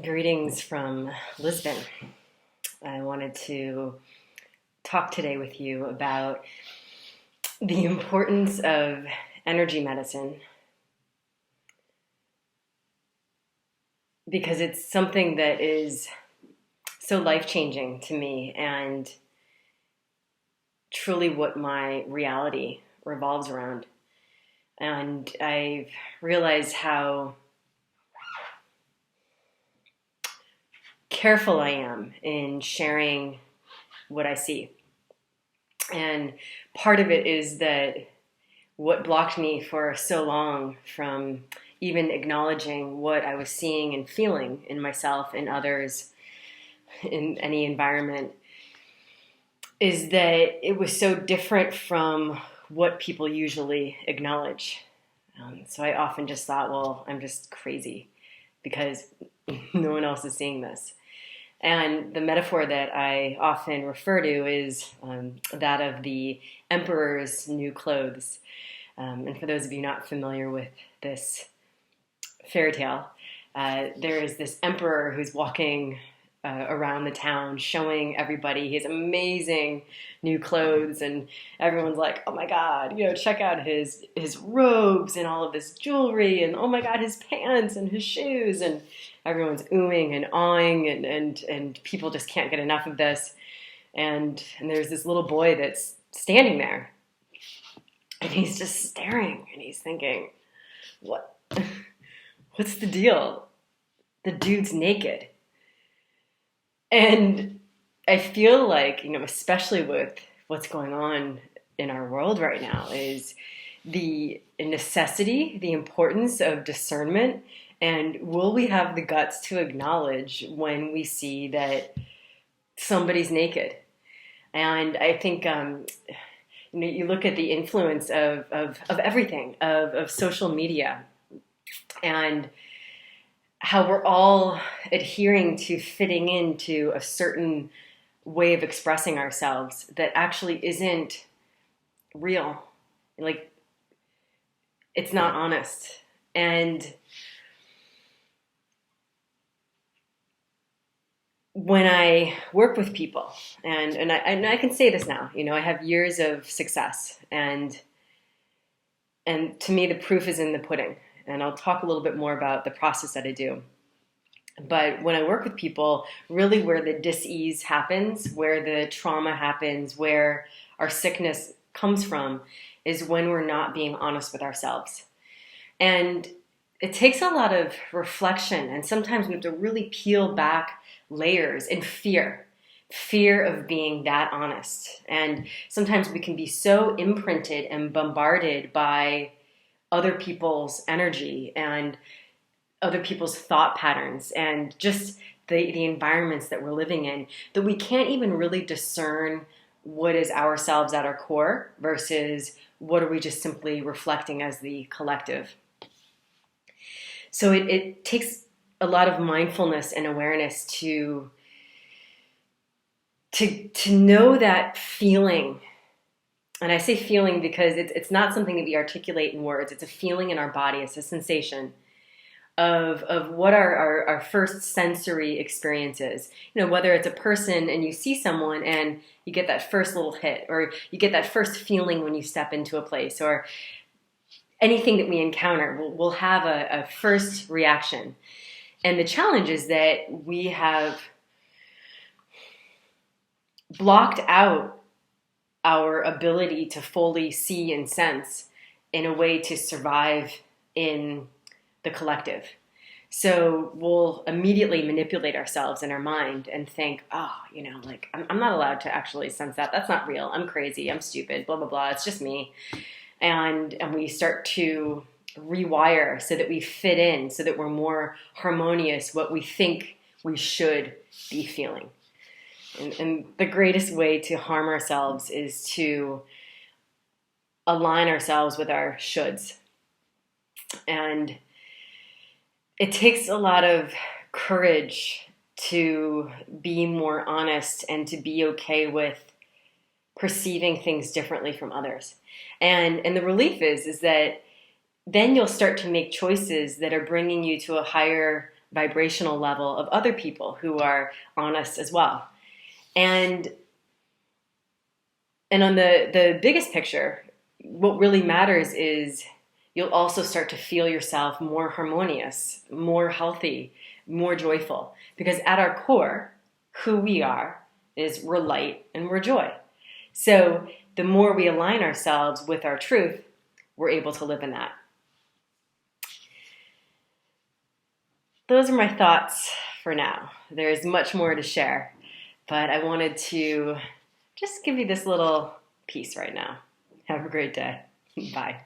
Greetings from Lisbon. I wanted to talk today with you about the importance of energy medicine because it's something that is so life-changing to me and truly what my reality revolves around. And I've realized how careful I am in sharing what I see. And part of it is that what blocked me for so long from even acknowledging what I was seeing and feeling in myself and others in any environment is that it was so different from what people usually acknowledge. So I often just thought, well, I'm just crazy because no one else is seeing this. And the metaphor that I often refer to is that of the Emperor's new clothes. And for those of you not familiar with this fairy tale, there is this emperor who's walking around the town showing everybody his amazing new clothes, and everyone's like, oh my god, check out his robes and all of this jewelry, and oh my god, his pants and his shoes, and everyone's oohing and awing, and people just can't get enough of this. And there's this little boy that's standing there, and he's just staring, and he's thinking, what's the deal? The dude's naked. And I feel like, especially with what's going on in our world right now, is the necessity, the importance of discernment, and will we have the guts to acknowledge when we see that somebody's naked? And I think, you look at the influence of everything, of social media, and how we're all adhering to fitting into a certain way of expressing ourselves that actually isn't real. Like, it's not honest. And when I work with people, and I can say this now, I have years of success, and to me the proof is in the pudding. And I'll talk a little bit more about the process that I do. But when I work with people, really where the dis-ease happens, where the trauma happens, where our sickness comes from, is when we're not being honest with ourselves. And it takes a lot of reflection, and sometimes we have to really peel back layers in fear of being that honest. And sometimes we can be so imprinted and bombarded by other people's energy and other people's thought patterns and just the environments that we're living in that we can't even really discern what is ourselves at our core versus what are we just simply reflecting as the collective. So it takes a lot of mindfulness and awareness to know that feeling. And I say feeling because it's not something that we articulate in words. It's a feeling in our body. It's a sensation of what our first sensory experience is. Whether it's a person and you see someone and you get that first little hit, or you get that first feeling when you step into a place, or anything that we encounter, we'll have a first reaction. And the challenge is that we have blocked out our ability to fully see and sense in a way to survive in the collective. So we'll immediately manipulate ourselves in our mind and think, I'm not allowed to actually sense that. That's not real. I'm crazy. I'm stupid. Blah, blah, blah. It's just me. And we start to rewire so that we fit in, so that we're more harmonious, what we think we should be feeling. And the greatest way to harm ourselves is to align ourselves with our shoulds. And it takes a lot of courage to be more honest and to be okay with perceiving things differently from others. And the relief is that then you'll start to make choices that are bringing you to a higher vibrational level of other people who are honest as well. And on the biggest picture, what really matters is you'll also start to feel yourself more harmonious, more healthy, more joyful. Because at our core, who we are is we're light and we're joy. So the more we align ourselves with our truth, we're able to live in that. Those are my thoughts for now. There's much more to share, but I wanted to just give you this little piece right now. Have a great day. Bye.